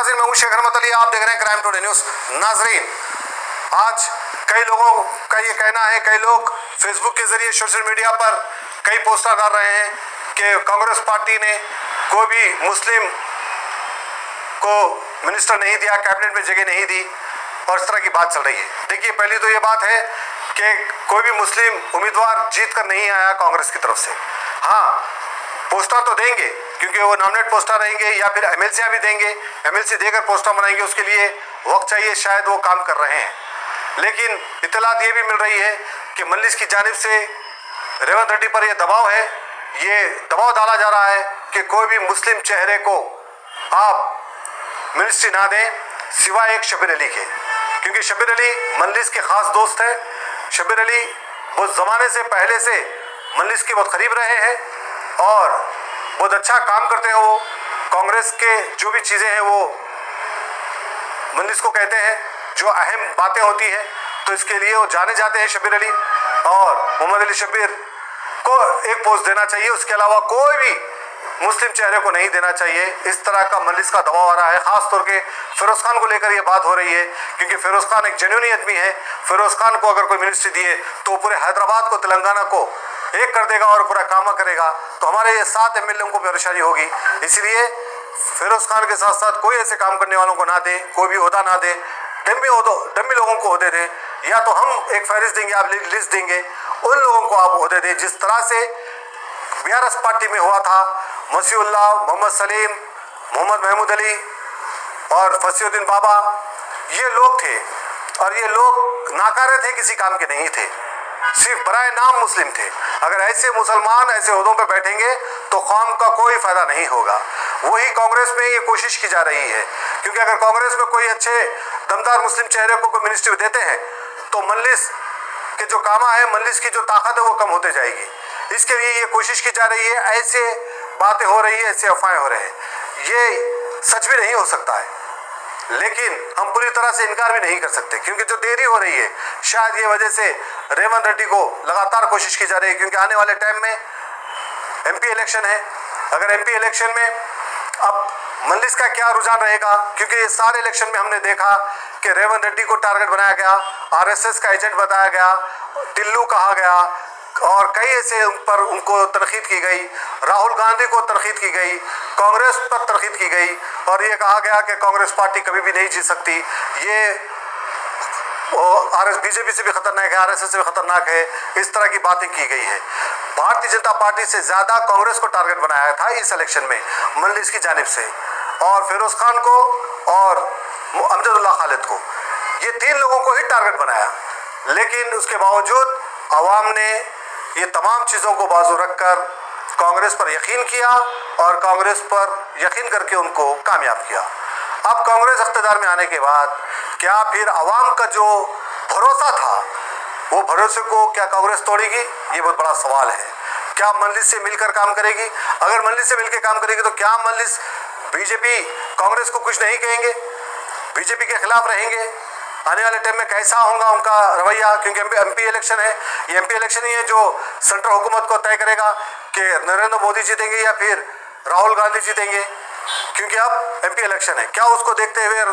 नाज़रीन, मैं हूं शेख रहमत अली, आप देख रहे हैं क्राइम टुडे न्यूज़। नाज़रीन, आज कई लोगों का ये कहना है, कई लोग फेसबुक के जरिए सोशल मीडिया पर कई पोस्टर डाल रहे हैं कि कांग्रेस पार्टी ने कोई भी मुस्लिम को मिनिस्टर नहीं दिया, कैबिनेट में जगह नहीं दी और इस तरह की बात चल रही है। देखिए, पहली तो ये बात है कि कोई भी मुस्लिम उम्मीदवार जीत कर नहीं आया कांग्रेस की तरफ से। हाँ, पोस्टर तो देंगे क्योंकि वो नॉमिनेट पोस्टर रहेंगे या फिर एमएलसी भी देंगे, एमएलसी देकर पोस्टर बनाएंगे, उसके लिए वक्त चाहिए, शायद वो काम कर रहे हैं। लेकिन इत्तलात ये भी मिल रही है कि मजलिस की जानिब से रेवंत रेड्डी पर यह दबाव है, ये दबाव डाला जा रहा है कि कोई भी मुस्लिम चेहरे को आप मिनिस्ट्री ना दें सिवाय एक शब्बीर अली के, क्योंकि शब्बीर अली मजलिस के ख़ास दोस्त है। शब्बीर अली बहुत ज़माने से पहले से मजलिस के बहुत करीब रहे हैं और बहुत अच्छा काम करते हैं। वो कांग्रेस के जो भी चीज़ें हैं वो मजलिस को कहते हैं, जो अहम बातें होती हैं, तो इसके लिए वो जाने जाते हैं शब्बीर अली। और मोहम्मद अली शब्बीर को एक पोस्ट देना चाहिए, उसके अलावा कोई भी मुस्लिम चेहरे को नहीं देना चाहिए। इस तरह का मजलिस का दबाव आ रहा है, ख़ास तौर के फिरोज़ खान को लेकर ये बात हो रही है, क्योंकि फिरोज़ खान एक जेन्युइन आदमी है। फिरोज़ खान को अगर कोई मिनिस्ट्री दिए तो पूरे हैदराबाद को, तेलंगाना को एक कर देगा और पूरा काम करेगा, तो हमारे ये 7 एमएलए को परेशानी होगी। इसलिए फिरोज़ खान के साथ साथ कोई ऐसे काम करने वालों को ना दे, कोई भी ओहदा ना दे, डम्मी लोगों को ओहदे दें, या तो हम एक फहरिस्त देंगे, आप लिस्ट देंगे, उन लोगों को आप ओहदे दें। जिस तरह से बीआरएस पार्टी में हुआ था, मसीहुल्लाह, मोहम्मद सलीम, मोहम्मद महमूद अली और फसीउद्दीन बाबा, ये लोग थे और ये लोग नाकारे थे, किसी काम के नहीं थे, सिर्फ बराए नाम मुस्लिम थे। अगर ऐसे मुसलमान ऐसे ओहदों पे बैठेंगे तो कौम का कोई फ़ायदा नहीं होगा। वही कांग्रेस में ये कोशिश की जा रही है, क्योंकि अगर कांग्रेस में कोई अच्छे दमदार मुस्लिम चेहरे को कोई मिनिस्ट्री देते हैं तो मजलिस के जो कामा है, मजलिस की जो ताकत है वो कम होते जाएगी। इसके लिए ये कोशिश की जा रही है, ऐसे बातें हो रही है, ऐसे अफवाहें हो रहे हैं। ये सच भी नहीं हो सकता है, लेकिन हम पूरी तरह से इनकार भी नहीं कर सकते, क्योंकि जो देरी हो रही है शायद ये वजह से रेवंत रेड्डी को लगातार कोशिश की जा रही है, क्योंकि आने वाले टाइम में एमपी इलेक्शन है। अगर एमपी इलेक्शन में अब मजलिस का क्या रुझान रहेगा, क्योंकि ये सारे इलेक्शन में हमने देखा कि रेवंत रेड्डी को टारगेट बनाया गया, आरएसएस का एजेंट बताया गया, टिल्लू कहा गया और कई ऐसे उन पर उनको तनकीद की गई, राहुल गांधी को तनकीद की गई, कांग्रेस पर तनकीद की गई और ये कहा गया कि कांग्रेस पार्टी कभी भी नहीं जीत सकती, ये बीजेपी से भी खतरनाक है, आरएसएस से भी खतरनाक है। इस तरह की बातें की गई है। भारतीय जनता पार्टी से ज़्यादा कांग्रेस को टारगेट बनाया था इस इलेक्शन में मजलिस की जानिब से, और फिरोज़ खान को और अमजदुल्ला खालिद को, ये 3 लोगों को ही टारगेट बनाया। लेकिन उसके बावजूद अवाम ने ये तमाम चीज़ों को बाजू रखकर कांग्रेस पर यकीन किया और कांग्रेस पर यकीन करके उनको कामयाब किया। अब कांग्रेस इख्तियार में आने के बाद क्या फिर अवाम का जो भरोसा था, वो भरोसे को क्या कांग्रेस तोड़ेगी? ये बहुत बड़ा सवाल है। क्या मजलिस से मिलकर काम करेगी? अगर मजलिस से मिलकर काम करेगी तो क्या मजलिस बीजेपी कांग्रेस को कुछ नहीं कहेंगे, बीजेपी के खिलाफ रहेंगे? आने वाले टाइम में कैसा होगा उनका रवैया? क्योंकि एमपी इलेक्शन है, ये एमपी इलेक्शन ही है जो सेंट्रल हुकूमत को तय करेगा कि नरेंद्र मोदी जीतेंगे या फिर राहुल गांधी जीतेंगे, क्योंकि अब एमपी इलेक्शन है। क्या उसको देखते हुए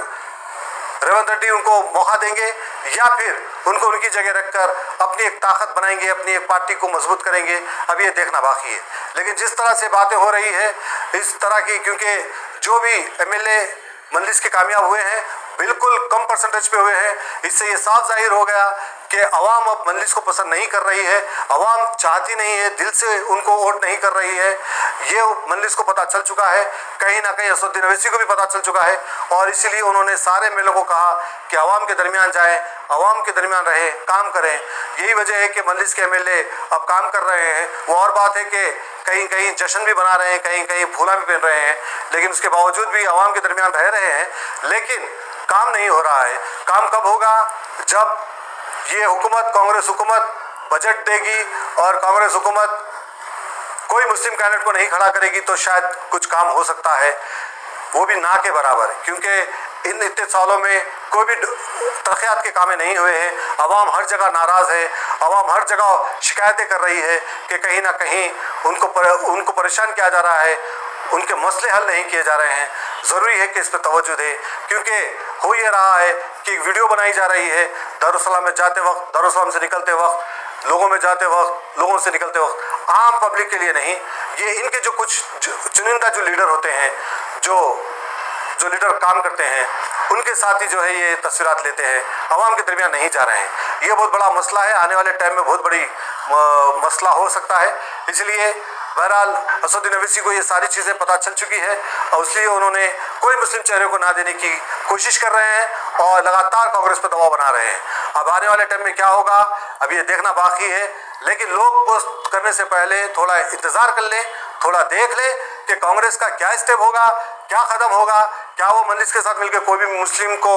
रेवंत रेड्डी उनको मौका देंगे या फिर उनको उनकी जगह रखकर अपनी एक ताकत बनाएंगे, अपनी एक पार्टी को मजबूत करेंगे? अब ये देखना बाकी है। लेकिन जिस तरह से बातें हो रही है इस तरह की, क्योंकि जो भी एमएलए मजलिस के कामयाब हुए हैं बिल्कुल कम परसेंटेज पे हुए हैं, इससे ये साफ जाहिर हो गया कि अवाम अब मजलिस को पसंद नहीं कर रही है, अवाम चाहती नहीं है, दिल से उनको वोट नहीं कर रही है। ये मजलिस को पता चल चुका है, कहीं ना कहीं असदुद्दीन अवैसी को भी पता चल चुका है, और इसीलिए उन्होंने सारे एमएलए को कहा कि अवाम के दरमियान जाएं, अवाम के दरमियान रहे, काम करें। यही वजह है कि मजलिस के एमएलए अब काम कर रहे हैं। वो और बात है कि कहीं कहीं जश्न भी बना रहे हैं, कहीं कहीं फूला भी पहन रहे हैं, लेकिन उसके बावजूद भी अवाम के दरमियान रह रहे हैं, लेकिन काम नहीं हो रहा है। काम कब होगा? जब ये हुकूमत, कांग्रेस हुकूमत बजट देगी और कांग्रेस हुकूमत कोई मुस्लिम कैंडिडेट को नहीं खड़ा करेगी तो शायद कुछ काम हो सकता है, वो भी ना के बराबर, क्योंकि इन इतने सालों में कोई भी तरक्यात के कामें नहीं हुए हैं। अवाम हर जगह नाराज़ है, अवाम हर जगह शिकायतें कर रही है कि कहीं ना कहीं उनको परेशान किया जा रहा है, उनके मसले हल नहीं किए जा रहे हैं। ज़रूरी है कि इस पर तवज्जो दें, क्योंकि हो ये रहा है कि एक वीडियो बनाई जा रही है दारुसलाम में जाते वक्त, दारुसलाम से निकलते वक्त, लोगों में जाते वक्त, लोगों से निकलते वक्त, आम पब्लिक के लिए नहीं। ये इनके जो कुछ चुनिंदा जो लीडर होते हैं, जो लीडर काम करते हैं, उनके साथ ही जो है ये तस्वीरात लेते हैं, आवाम के दरमियान नहीं जा रहे हैं। ये बहुत बड़ा मसला है, आने वाले टाइम में बहुत बड़ी मसला हो सकता है। इसलिए बहरहाल असदुद्दीन ओवैसी को ये सारी चीज़ें पता चल चुकी है और इसलिए उन्होंने कोई मुस्लिम चेहरे को ना देने की कोशिश कर रहे हैं और लगातार कांग्रेस पर दबाव बना रहे हैं। अब आने वाले टाइम में क्या होगा अब ये देखना बाकी है, लेकिन लोग पोस्ट करने से पहले थोड़ा इंतज़ार कर लें, थोड़ा देख लें कि कांग्रेस का क्या स्टेप होगा, क्या कदम होगा। क्या वो मजलिस के साथ मिलकर कोई भी मुस्लिम को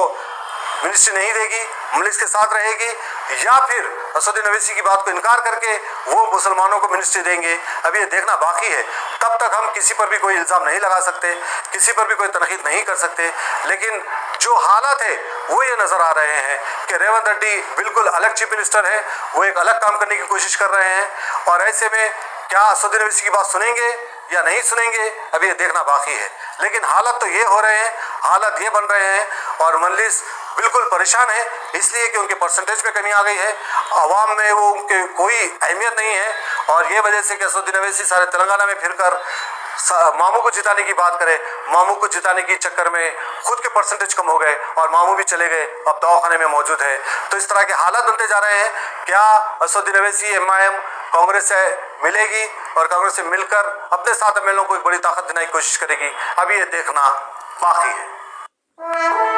मिनिस्ट्री नहीं देगी, मजलिस के साथ रहेगी, या फिर असदुद्दीन ओवैसी की बात को इनकार करके वो मुसलमानों को मिनिस्ट्री देंगे। अब ये देखना बाकी है। तब तक हम किसी पर भी कोई इल्ज़ाम नहीं लगा सकते, किसी पर भी कोई तनकीद नहीं कर सकते। लेकिन जो हालात है वो ये नज़र आ रहे हैं कि रेवंत रेड्डी बिल्कुल अलग चीफ मिनिस्टर है, वो एक अलग काम करने की कोशिश कर रहे हैं और ऐसे में क्या असदुद्दीन ओवैसी की बात सुनेंगे या नहीं सुनेंगे, अभी ये देखना बाकी है। लेकिन हालात तो ये हो रहे हैं, हालात ये बन रहे हैं और मजलिस बिल्कुल परेशान है, इसलिए कि उनके परसेंटेज में कमी आ गई है, आवाम में वो उनके कोई अहमियत नहीं है। और ये वजह से कि असदुद्दीन ओवैसी सारे तेलंगाना में फिरकर मामू को जिताने की बात करें, मामू को जिताने के चक्कर में खुद के परसेंटेज कम हो गए और मामू भी चले गए, अब दवाखाने में मौजूद है। तो इस तरह के हालात बनते जा रहे हैं। क्या असदुद्दीन ओवैसी MIM कांग्रेस से मिलेगी और कांग्रेस से मिलकर अपने साथ एमएलओ को एक बड़ी ताकत देने की कोशिश करेगी, अभी ये देखना बाकी है।